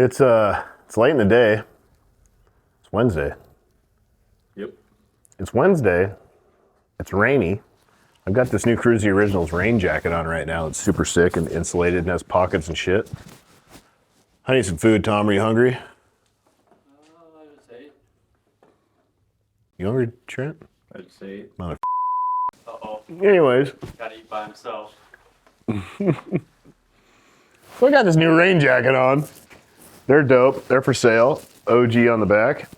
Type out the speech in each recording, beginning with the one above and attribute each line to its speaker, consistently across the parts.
Speaker 1: It's late in the day. It's Wednesday.
Speaker 2: Yep.
Speaker 1: It's Wednesday. It's rainy. I've got this new Kruesi Originals rain jacket on right now. It's super sick and insulated and has pockets and shit. I need some food, Tom. Are you hungry?
Speaker 2: I would say.
Speaker 1: You hungry, Trent?
Speaker 2: I'd say.
Speaker 1: Mother.
Speaker 2: Uh-oh.
Speaker 1: Anyways.
Speaker 2: Gotta eat by himself.
Speaker 1: So I got this new rain jacket on. They're dope. They're for sale. OG on the back.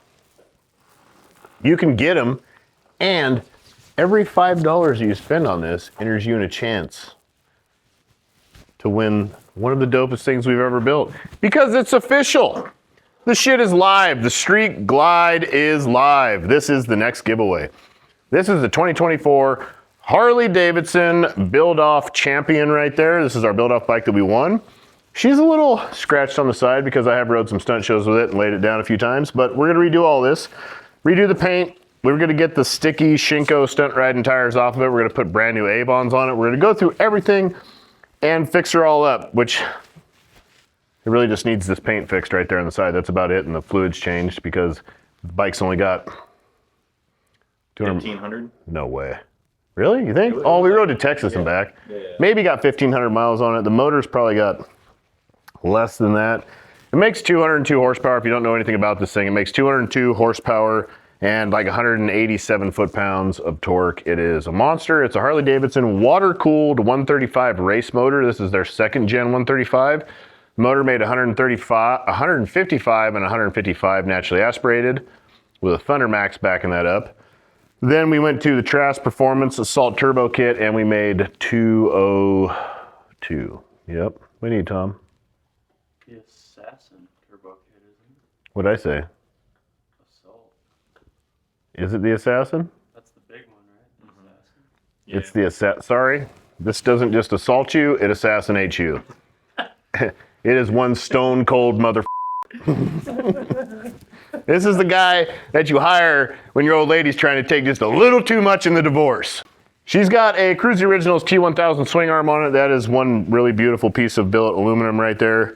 Speaker 1: You can get them, and every $5 you spend on this enters you in a chance to win one of the dopest things we've ever built. Because it's official. The shit is live. The Street Glide is live. This is the next giveaway. This is the 2024 Harley-Davidson build-off champion right there. This is our build-off bike that we won. She's a little scratched on the side because I have rode some stunt shows with it and laid it down a few times, but we're gonna redo all this. Redo the paint. We're gonna get the sticky Shinko stunt-ridden tires off of it. We're gonna put brand new Avons on it. We're gonna go through everything and fix her all up, which it really just needs this paint fixed right there on the side. That's about it, and the fluids changed because the bike's only got
Speaker 2: 1,500?
Speaker 1: No way. Really? You think? Oh, we rode to Texas and back.
Speaker 2: Yeah.
Speaker 1: Maybe got 1,500 miles on it. The motor's probably got less than that. It makes 202 horsepower. If you don't know anything about this thing, it makes 202 horsepower and like 187 foot-pounds of torque. It is a monster. It's a Harley-Davidson water-cooled 135 race motor. This is their second gen 135. The motor made 155 and 155 naturally aspirated with a Thunder Max backing that up. Then we went to the Trask Performance Assault Turbo Kit and we made 202. Yep. We need Tom.
Speaker 2: The Assassin turbo kit, isn't it?
Speaker 1: What'd I say?
Speaker 2: Assault.
Speaker 1: Is it the Assassin?
Speaker 2: That's the big one, right? The Assassin.
Speaker 1: It's the Assassin. Sorry. This doesn't just assault you, it assassinates you. It is one stone cold mother. This is the guy that you hire when your old lady's trying to take just a little too much in the divorce. She's got a Kruesi Originals T1000 swing arm on it. That is one really beautiful piece of billet aluminum right there.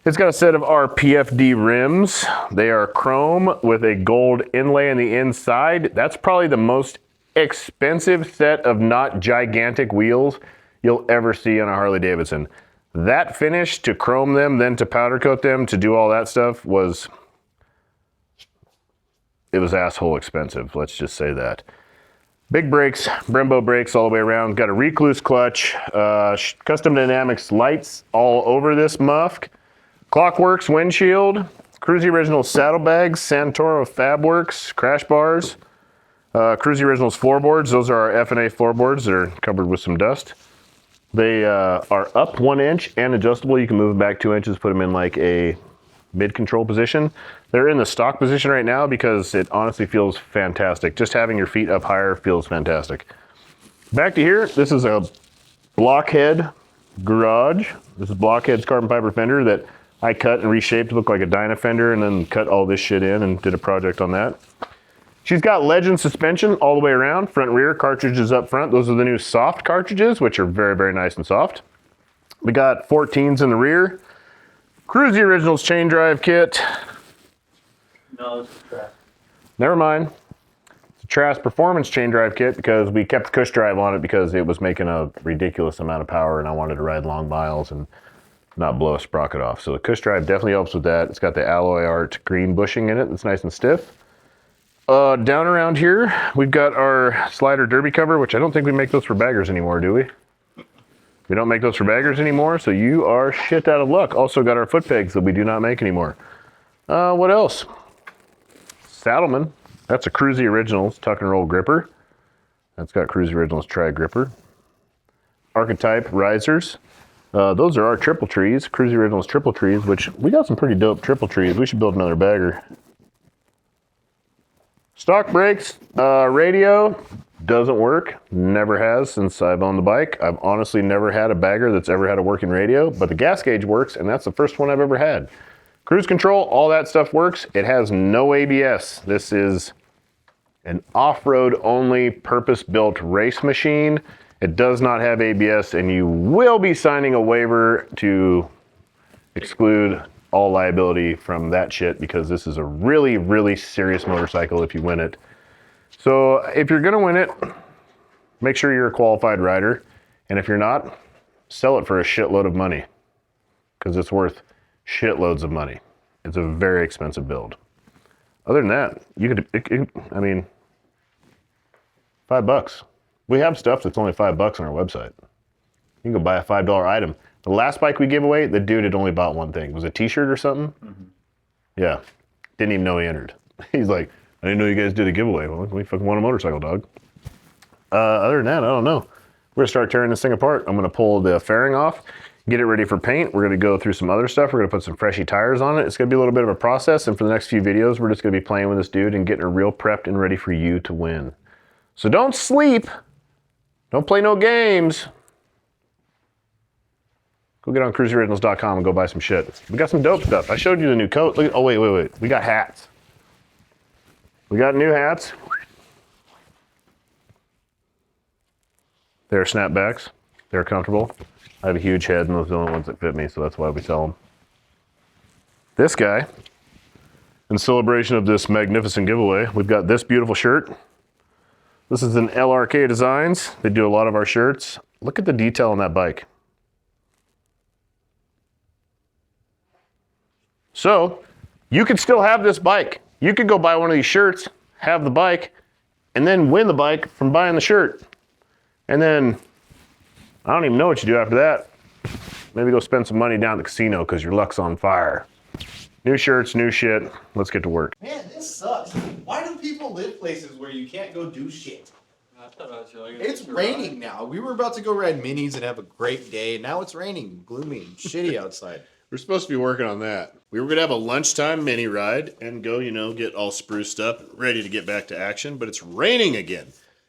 Speaker 1: It's got a set of RPFD rims. They are chrome with a gold inlay on the inside. That's probably the most expensive set of not gigantic wheels you'll ever see on a Harley-Davidson. That finish, to chrome them, then to powder coat them, to do all that stuff was asshole expensive, let's just say that. Big brakes, Brembo brakes all the way around. Got a Recluse clutch, custom dynamics lights all over this muff. Clockworks windshield, Kruesi Originals saddlebags, Santoro Fabworks, crash bars, Kruesi Originals floorboards. Those are our F&A floorboards that are covered with some dust. They are up 1 inch and adjustable. You can move them back 2 inches, put them in like a mid-control position. They're in the stock position right now because it honestly feels fantastic. Just having your feet up higher feels fantastic. Back to here, this is a Blockhead garage. This is Blockhead's carbon fiber fender that I cut and reshaped to look like a Dyna fender and then cut all this shit in and did a project on that. She's got Legend suspension all the way around, front and rear, cartridges up front. Those are the new soft cartridges, which are very, very nice and soft. We got 14s in the rear. Kruesi Originals chain drive kit.
Speaker 2: No, it's a Trask.
Speaker 1: Never mind. It's a Trask Performance chain drive kit because we kept the cush drive on it because it was making a ridiculous amount of power and I wanted to ride long miles and not blow a sprocket off. So the cush drive definitely helps with that. It's got the alloy art green bushing in it. It's nice and stiff. Down around here, we've got our slider derby cover, which I don't think we make those for baggers anymore, do we? We don't make those for baggers anymore, so you are shit out of luck. Also got our foot pegs that we do not make anymore. What else? Saddleman. That's a Kruesi Originals tuck and roll gripper. That's got Kruesi Originals tri gripper. Archetype risers. Those are our triple trees, Kruesi Originals triple trees, which we got some pretty dope triple trees. We should build another bagger. Stock brakes, radio doesn't work, never has since I've owned the bike. I've honestly never had a bagger that's ever had a working radio, but the gas gauge works and that's the first one I've ever had. Cruise control, all that stuff works. It has no ABS. This is an off-road only purpose-built race machine. It does not have ABS and you will be signing a waiver to exclude all liability from that shit because this is a really, really serious motorcycle if you win it. So if you're gonna win it, make sure you're a qualified rider. And if you're not, sell it for a shitload of money because it's worth shitloads of money. It's a very expensive build. Other than that, you could, I mean, $5. We have stuff that's only $5 on our website. You can go buy a $5 item. The last bike we gave away, the dude had only bought one thing. It was a t-shirt or something? Mm-hmm. Yeah. Didn't even know he entered. He's like, I didn't know you guys did a giveaway. Well, we fucking won a motorcycle, dog. Other than that, I don't know. We're gonna start tearing this thing apart. I'm gonna pull the fairing off, get it ready for paint. We're gonna go through some other stuff. We're gonna put some freshy tires on it. It's gonna be a little bit of a process. And for the next few videos, we're just gonna be playing with this dude and getting her real prepped and ready for you to win. So don't sleep. Don't play no games. Go get on KruesiOriginals.com and go buy some shit. We got some dope stuff. I showed you the new coat. Look at, oh, wait. We got hats. We got new hats. They're snapbacks. They're comfortable. I have a huge head and those are the only ones that fit me, so that's why we sell them. This guy, in celebration of this magnificent giveaway, we've got this beautiful shirt. This is an LRK Designs. They do a lot of our shirts. Look at the detail on that bike. So, you could still have this bike. You could go buy one of these shirts, have the bike, and then win the bike from buying the shirt. And then, I don't even know what you do after that. Maybe go spend some money down at the casino because your luck's on fire. New shirts, new shit. Let's get to work.
Speaker 3: Man, this sucks. Why do people live places where you can't go do shit?
Speaker 2: I thought I was like,
Speaker 3: It's raining now. We were about to go ride minis and have a great day. Now it's raining, gloomy, and shitty outside.
Speaker 1: We're supposed to be working on that. We were gonna have a lunchtime mini ride and go, you know, get all spruced up, ready to get back to action, but it's raining again.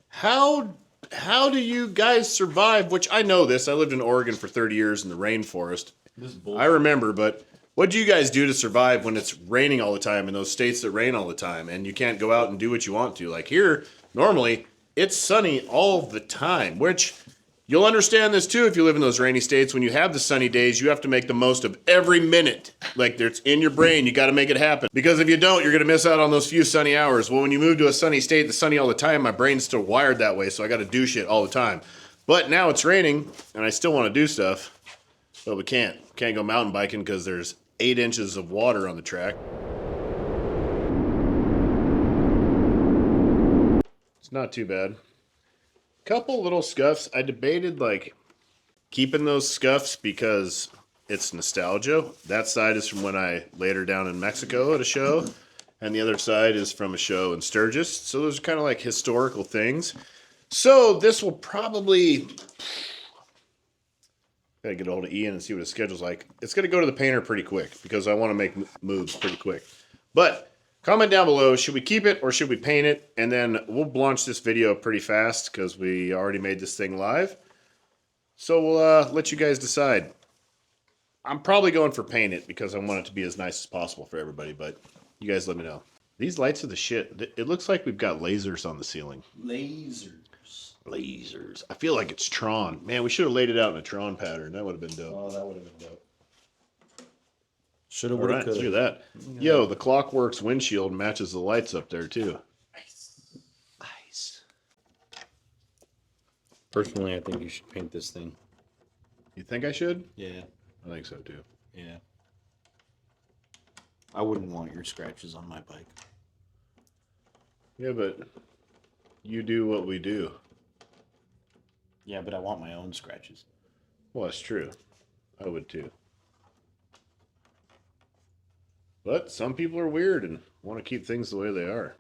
Speaker 1: How do you guys survive? Which I know this. I lived in Oregon for 30 years in the rainforest.
Speaker 3: This is bullshit.
Speaker 1: I remember, but what do you guys do to survive when it's raining all the time in those states that rain all the time and you can't go out and do what you want to? Like here, normally, it's sunny all the time, which you'll understand this too if you live in those rainy states. When you have the sunny days, you have to make the most of every minute. Like it's in your brain, you got to make it happen. Because if you don't, you're going to miss out on those few sunny hours. Well, when you move to a sunny state, that's sunny all the time, my brain's still wired that way, so I got to do shit all the time. But now it's raining, and I still want to do stuff, but we can't. Can't go mountain biking because there's 8 inches of water on the track. It's not too bad. Couple little scuffs. I debated like keeping those scuffs because it's nostalgia. That side is from when I laid her down in Mexico at a show, and the other side is from a show in Sturgis. So those are kind of like historical things. So this will probably, gotta get a hold of Ian and see what his schedule's like. It's gonna go to the painter pretty quick because I want to make moves pretty quick. But comment down below, should we keep it or should we paint it? And then we'll launch this video pretty fast because we already made this thing live. So we'll let you guys decide. I'm probably going for paint it because I want it to be as nice as possible for everybody, but you guys let me know. These lights are the shit. It looks like we've got lasers on the ceiling. Lasers. I feel like it's Tron. Man, we should have laid it out in a Tron pattern. That would have been dope.
Speaker 3: Oh, that would have been dope. Shoulda,
Speaker 1: All
Speaker 3: woulda,
Speaker 1: right,
Speaker 3: coulda.
Speaker 1: look at that. Yo, the Clockworks windshield matches the lights up there too.
Speaker 3: Nice. Personally, I think you should paint this thing.
Speaker 1: You think I should?
Speaker 3: Yeah.
Speaker 1: I think so too.
Speaker 3: Yeah. I wouldn't want your scratches on my bike.
Speaker 1: Yeah, but you do what we do.
Speaker 3: Yeah, but I want my own scratches.
Speaker 1: Well, that's true. I would too. But some people are weird and want to keep things the way they are.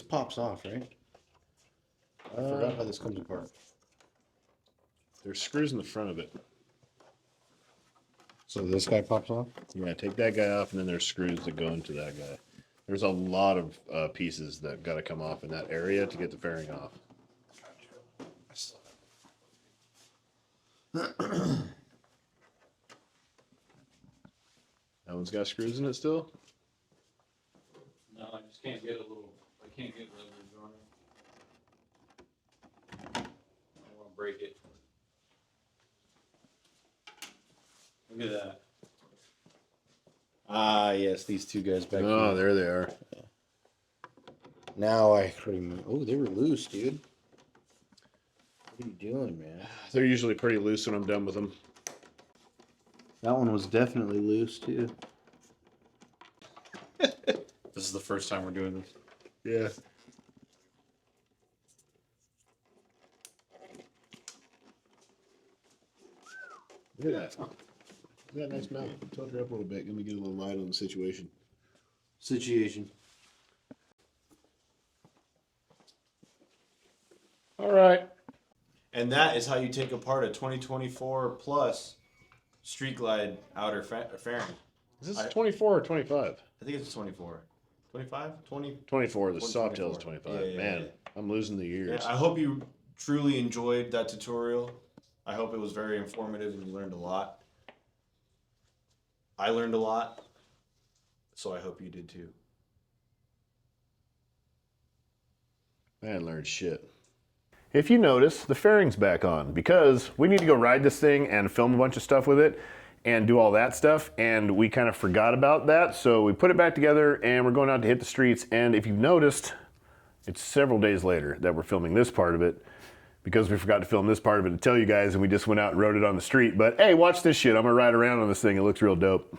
Speaker 3: pops off, right? I forgot how this comes apart.
Speaker 1: There's screws in the front of it.
Speaker 3: So this guy pops off?
Speaker 1: Yeah, take that guy off, and then there's screws that go into that guy. There's a lot of pieces that got to come off in that area to get the fairing off. That one's got screws in it still?
Speaker 2: No, I just can't get I can't get leverage on it. I don't want to break it. Look at that.
Speaker 3: Ah, yes, these two guys back here.
Speaker 1: Oh, there they are.
Speaker 3: Now I pretty. Oh, they were loose, dude. What are you doing, man?
Speaker 1: They're usually pretty loose when I'm done with them.
Speaker 3: That one was definitely loose, too.
Speaker 2: This is the first time we're doing this.
Speaker 1: Yeah. Look at that. Look at that nice mount. Tilt her up a little bit. Let me get a little light on the situation. All right.
Speaker 3: And that is how you take apart a 2024 plus Street Glide outer fairing.
Speaker 1: Is this 24 or 25?
Speaker 3: I think it's 24. 25? 20?
Speaker 1: 24. The soft tail is
Speaker 3: 24.
Speaker 1: 25.
Speaker 3: Yeah,
Speaker 1: Man,
Speaker 3: yeah.
Speaker 1: I'm losing the years.
Speaker 3: Yeah, I hope you truly enjoyed that tutorial. I hope it was very informative and you learned a lot. I learned a lot, so I hope you did too.
Speaker 1: I didn't learn shit. If you notice, the fairing's back on because we need to go ride this thing and film a bunch of stuff with it and do all that stuff, and we kind of forgot about that, so we put it back together and we're going out to hit the streets. And if you've noticed, it's several days later that we're filming this part of it because we forgot to film this part of it to tell you guys, and we just went out and rode it on the street. But hey, watch this shit. I'm gonna ride around on this thing. It looks real dope.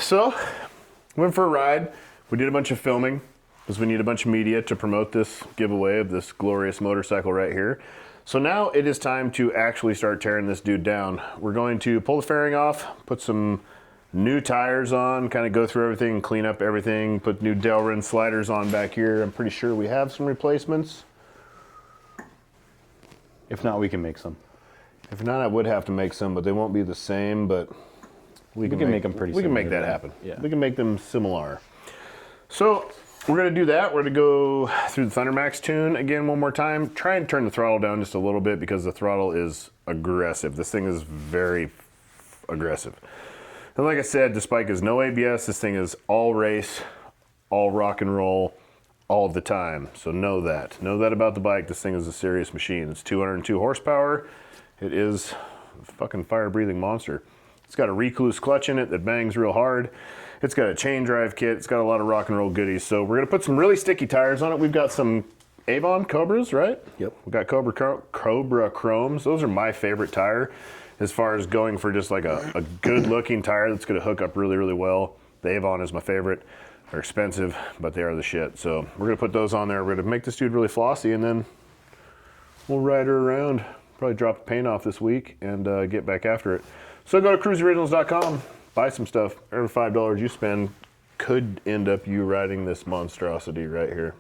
Speaker 1: So, went for a ride. We did a bunch of filming because we need a bunch of media to promote this giveaway of this glorious motorcycle right here. So now it is time to actually start tearing this dude down. We're going to pull the fairing off, put some new tires on, kind of go through everything, clean up everything, put new Delrin sliders on back here. I'm pretty sure we have some replacements.
Speaker 4: If not, we can make some.
Speaker 1: If not, I would have to make some, but they won't be the same, but we can make them pretty similar. We can make that happen.
Speaker 4: Yeah.
Speaker 1: We can make them similar. So we're gonna do that. We're gonna go through the Thundermax tune again one more time. Try and turn the throttle down just a little bit because the throttle is aggressive. This thing is very aggressive. And like I said, this bike is no ABS. This thing is all race, all rock and roll, all the time. So know that. Know that about the bike. This thing is a serious machine. It's 202 horsepower. It is a fucking fire-breathing monster. It's got a Recluse clutch in it that bangs real hard. It's got a chain drive kit. It's got a lot of rock and roll goodies. So we're gonna put some really sticky tires on it. We've got some Avon Cobras, right?
Speaker 4: Yep.
Speaker 1: We've got Cobra Chromes. Those are my favorite tire as far as going for just like a good looking tire that's gonna hook up really, really well. The Avon is my favorite. They're expensive, but they are the shit. So we're gonna put those on there. We're gonna make this dude really flossy, and then we'll ride her around. Probably drop the paint off this week and get back after it. So go to KruesiOriginals.com, buy some stuff. Every $5 you spend could end up you riding this monstrosity right here.